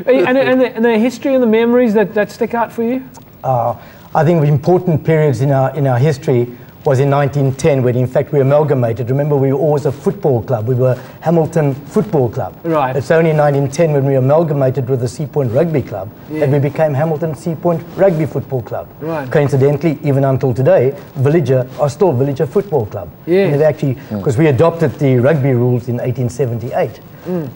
and the history and the memories that stick out for you? I think the important periods in our history was in 1910, when in fact we amalgamated. Remember, we were always a football club. We were Hamilton Football Club. Right. It's only in 1910 when we amalgamated with the Sea Point Rugby Club that we became Hamilton Sea Point Rugby Football Club. Right. Coincidentally, even until today, Villager are still Villager Football Club. Yeah. And actually, because we adopted the rugby rules in 1878.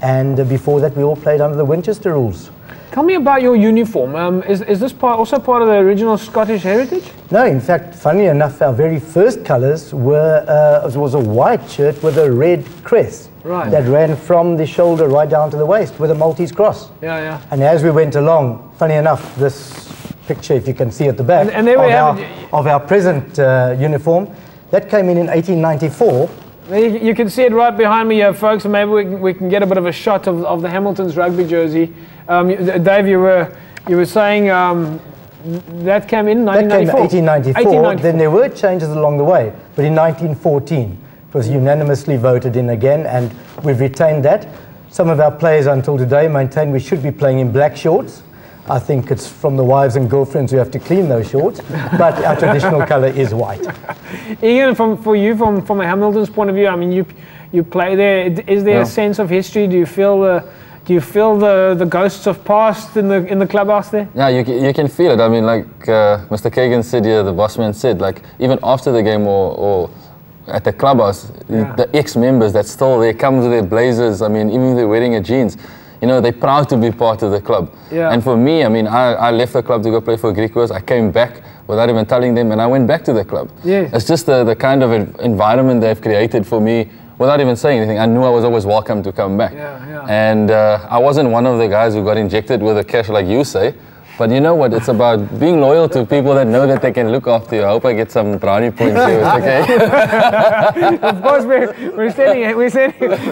And before that, we all played under the Winchester rules. Tell me about your uniform. Is this also part of the original Scottish heritage? No, in fact, funnily enough, our very first colours was a white shirt with a red crest that ran from the shoulder right down to the waist with a Maltese cross. Yeah. And as we went along, funny enough, this picture, if you can see at the back, and there we have of our present uniform, that came in 1894. You can see it right behind me here, folks, and maybe we can get a bit of a shot of the Hamilton's rugby jersey. Dave, you were saying that came in 1994? That came in 1894. Then there were changes along the way, but in 1914 it was unanimously voted in again, and we've retained that. Some of our players until today maintain we should be playing in black shorts. I think it's from the wives and girlfriends who have to clean those shorts, but our traditional colour is white. Ian, from a Hamilton's point of view, you play there. Is there a sense of history? Do you feel the ghosts of past in the clubhouse there? Yeah, you can feel it. Like Mr. Kagan said here, the bossman said, like even after the game or at the clubhouse, the ex-members that still there come to their blazers. Even if they're wearing a jeans. They're proud to be part of the club. Yeah. And for me, I left the club to go play for Griquas. I came back without even telling them, and I went back to the club. Yeah. It's just the kind of environment they've created for me without even saying anything. I knew I was always welcome to come back. Yeah. And I wasn't one of the guys who got injected with the cash like you say. But you know what? It's about being loyal to people that know that they can look after you. I hope I get some brownie points here, okay? Of course, we're saying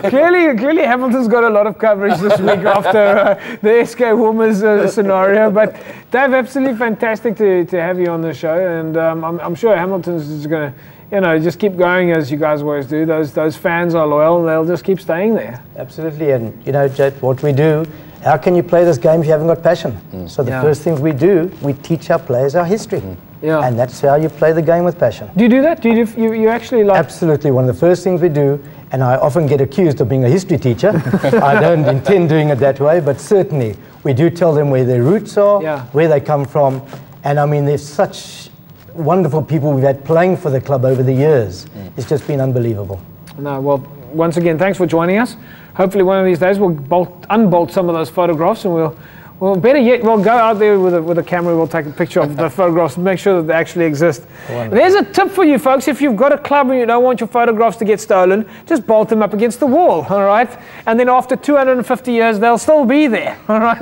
clearly Hamilton's got a lot of coverage this week after the SK Women's scenario. But Dave, absolutely fantastic to have you on the show, and I'm sure Hamilton's is going to just keep going as you guys always do. Those fans are loyal, and they'll just keep staying there. Absolutely, and Jet, what we do. How can you play this game if you haven't got passion? So the first thing we do, we teach our players our history. And that's how you play the game with passion. Do you do that? Do you actually like... Absolutely. One of the first things we do, and I often get accused of being a history teacher. I don't intend doing it that way, but certainly we do tell them where their roots are, where they come from. And there's such wonderful people we've had playing for the club over the years. It's just been unbelievable. No, well, once again, thanks for joining us. Hopefully one of these days we'll unbolt some of those photographs, and well, better yet, we'll go out there with a camera, we'll take a picture of the photographs and make sure that they actually exist. Wonderful. There's a tip for you folks. If you've got a club and you don't want your photographs to get stolen, just bolt them up against the wall, all right? And then after 250 years, they'll still be there, all right?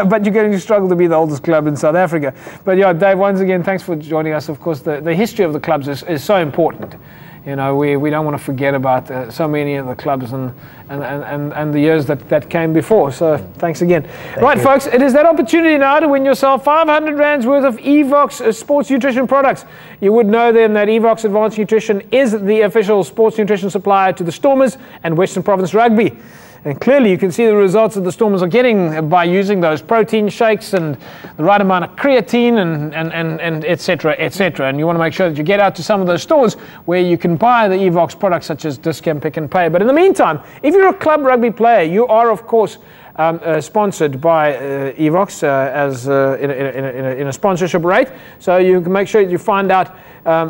But you're going to struggle to be the oldest club in South Africa. But yeah, Dave, once again, thanks for joining us. Of course, the history of the clubs is so important. You know, we don't want to forget about so many of the clubs and the years that came before. So thanks again. Right, folks, it is that opportunity now to win yourself 500 Rands worth of Evox sports nutrition products. You would know then that Evox Advanced Nutrition is the official sports nutrition supplier to the Stormers and Western Province Rugby. And clearly you can see the results that the Stormers are getting by using those protein shakes and the right amount of creatine and et cetera, et cetera. And you want to make sure that you get out to some of those stores where you can buy the Evox products such as Discount Pick and Pay. But in the meantime, if you're a club rugby player, you are of course sponsored by Evox in a sponsorship rate. So you can make sure that you find out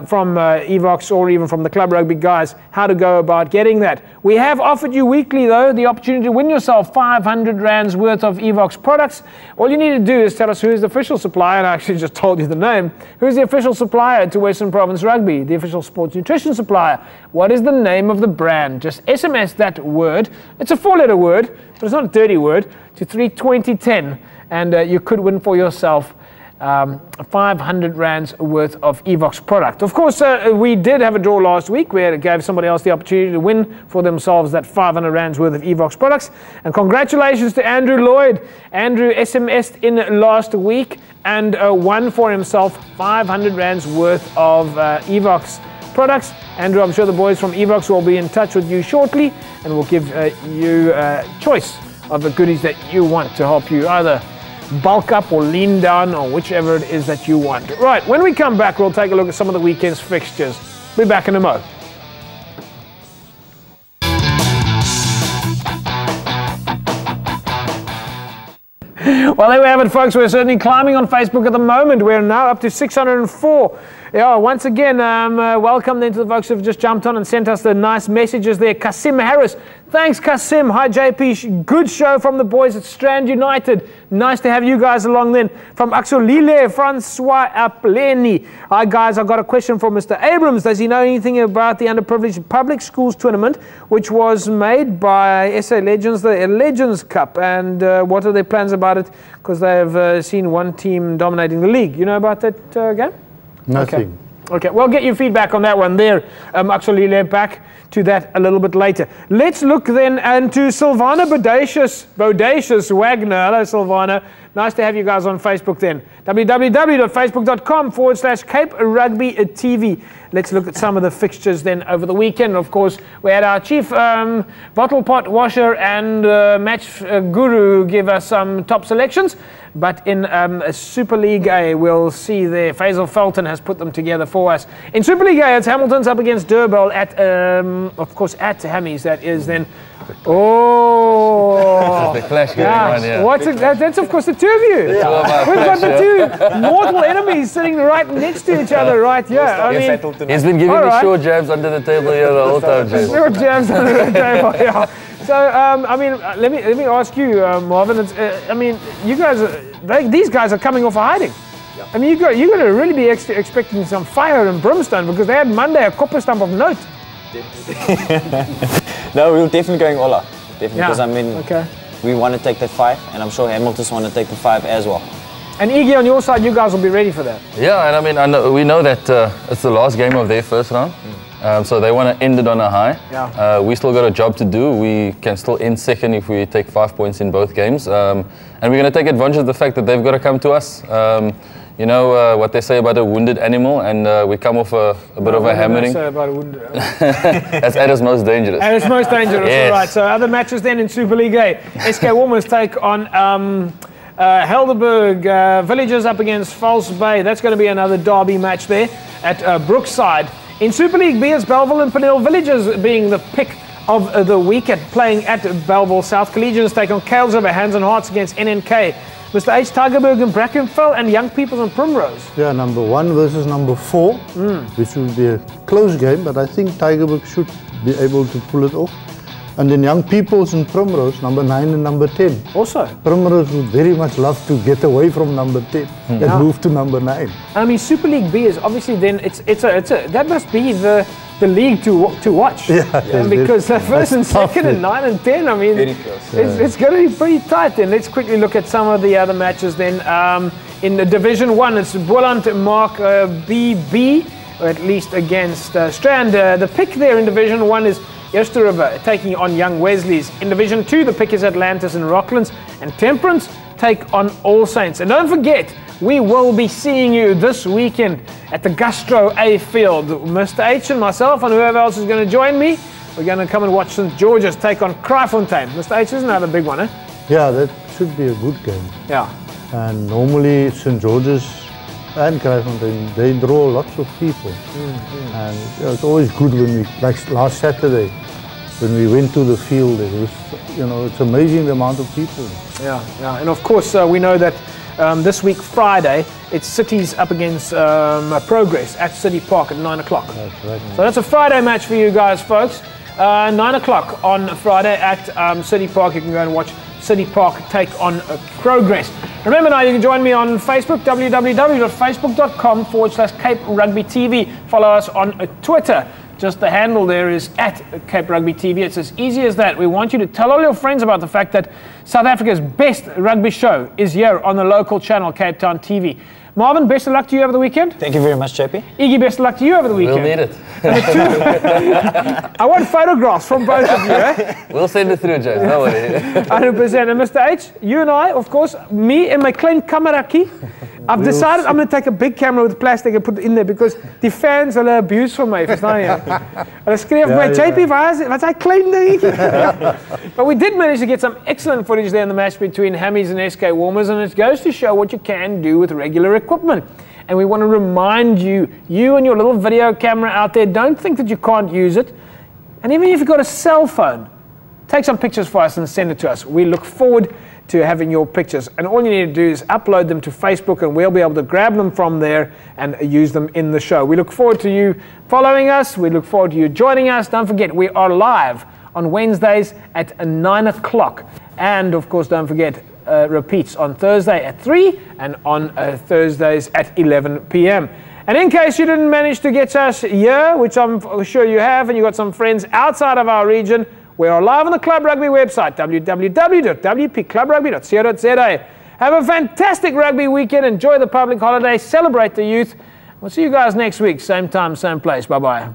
from Evox or even from the Club Rugby guys how to go about getting that. We have offered you weekly though the opportunity to win yourself 500 Rands worth of Evox products. All you need to do is tell us who is the official supplier, and I actually just told you the name. Who's the official supplier to Western Province Rugby, the official sports nutrition supplier? What is the name of the brand? Just SMS that word. It's a 4-letter word, but it's not a dirty word, to 32010, and you could win for yourself 500 Rands worth of Evox product. Of course, we did have a draw last week where it gave somebody else the opportunity to win for themselves that 500 Rands worth of Evox products. And congratulations to Andrew Lloyd. Andrew SMS'd in last week and won for himself 500 Rands worth of Evox products. Andrew, I'm sure the boys from Evox will be in touch with you shortly and will give you a choice of the goodies that you want to help you either bulk up or lean down or whichever it is that you want. Right, when we come back, we'll take a look at some of the weekend's fixtures. Be back in a mo. Well, there we have it, folks. We're certainly climbing on Facebook at the moment. We're now up to 604. Yeah, once again, welcome then to the folks who've just jumped on and sent us the nice messages there. Kasim Harris. Thanks, Kasim. Hi, JP. Good show from the boys at Strand United. Nice to have you guys along then. From Axolile, Francois Apleni. Hi, guys. I've got a question for Mr. Abrams. Does he know anything about the underprivileged public schools tournament, which was made by SA Legends, the Legends Cup? And what are their plans about it? Because they've seen one team dominating the league. You know about that game? Nothing. Okay, well, get your feedback on that one there. Actually, back to that a little bit later. Let's look then into Silvana Bodacious Wagner. Hello, Silvana. Nice to have you guys on Facebook then. www.facebook.com/Cape Rugby TV. Let's look at some of the fixtures then over the weekend. Of course, we had our chief bottle pot washer and match guru give us some top selections. But in Super League A, we'll see there, Faisal Felton has put them together for us. In Super League A, it's Hamilton's up against Durban at, of course, at Hammies. That is then, the clash going on here. What's it? That's, of course, the two of you. We've got the two mortal enemies sitting right next to each other right here. I mean, he's been giving me short jabs under the table here the whole time, James. Short jabs under the table, yeah. So, I mean, let me ask you, Marvin. I mean, you guys, these guys are coming off a hiding. Yeah. I mean, you're going to really be expecting some fire and brimstone because they had Monday a copper stump of note. No, we're definitely going all out. Definitely, because I mean, we want to take the 5, and I'm sure Hamilton's want to take the 5 as well. And Iggy, on your side, you guys will be ready for that. Yeah, and I mean, we know that it's the last game of their first round. So they want to end it on a high. Yeah. We still got a job to do. We can still end second if we take 5 points in both games. And we're going to take advantage of the fact that they've got to come to us. You know what they say about a wounded animal, and we come off a bit of a hammering. Say about a wounded animal? That's at its most dangerous. At its most dangerous, yes. All right. So other matches then in Super League A. SK Warmers take on Helderberg. Villagers up against False Bay. That's going to be another derby match there at Brookside. In Super League B, it's Belleville and Penel Villagers being the pick of the week at playing at Belleville South. Collegians take on Kales over Hands and Hearts against NNK. Mr. H, Tygerberg and Brackenfell, and Young Peoples and Primrose. Yeah, number 1 versus number 4, which will be a close game, but I think Tygerberg should be able to pull it off. And then Young Peoples and Primrose, number 9 and number 10. Also. Primrose would very much love to get away from number 10 and move to number 9. I mean, Super League B is obviously then, that must be the league to watch. Yeah, because first and second and 9 and 10, I mean, very close. It's going to be pretty tight then. Let's quickly look at some of the other matches then. In the Division 1, it's Boland Mark BB, or at least against Strand. The pick there in Division 1 is Eerste River taking on Young Wesley's. In Division 2, the pick is Atlantis and Rocklands, and Temperance take on All Saints. And don't forget, we will be seeing you this weekend at the Gastro A Field. Mr. H and myself and whoever else is going to join me, we're going to come and watch St. George's take on Kraaifontein. Mr. H, isn't that a big one, eh? Yeah, that should be a good game. Yeah. And normally St. George's and Kraaifontein, they draw lots of people. And it's always good when we, like last Saturday, when we went to the field, it was, it's amazing the amount of people. Yeah. And of course, we know that this week, Friday, it's Cities up against Progress at City Park at 9 o'clock. That's right. So that's a Friday match for you guys, folks. 9 o'clock on Friday at City Park. You can go and watch City Park take on Progress. Remember now, you can join me on Facebook, www.facebook.com/Cape Rugby TV. Follow us on Twitter. Just the handle there is at Cape Rugby TV. It's as easy as that. We want you to tell all your friends about the fact that South Africa's best rugby show is here on the local channel, Cape Town TV. Marvin, best of luck to you over the weekend. Thank you very much, JP. Iggy, best of luck to you over the weekend. We'll need it. I want photographs from both of you, eh? We'll send it through, James. No worry. 100%. And Mr. H, you and I, of course, me and my klein kameraki, I've decided I'm going to take a big camera with plastic and put it in there because the fans will abuse for me, verstaan jy? Hulle skreef my JP, wat's hy klein dingetjie? But we did manage to get some excellent footage there in the match between Hammies and SK Warmers, and it goes to show what you can do with regular equipment. And we want to remind you, you and your little video camera out there, don't think that you can't use it. And even if you've got a cell phone, take some pictures for us and send it to us. We look forward to having your pictures, and all you need to do is upload them to Facebook and we'll be able to grab them from there and use them in the show. We look forward to you following us. We look forward to you joining us. Don't forget, we are live on Wednesdays at 9 o'clock, and of course don't forget repeats on Thursday at 3 and on Thursdays at 11 p.m. And in case you didn't manage to get us here, which I'm sure you have, and you got some friends outside of our region, we are live on the Club Rugby website, www.wpclubrugby.co.za. Have a fantastic rugby weekend. Enjoy the public holiday. Celebrate the youth. We'll see you guys next week. Same time, same place. Bye-bye.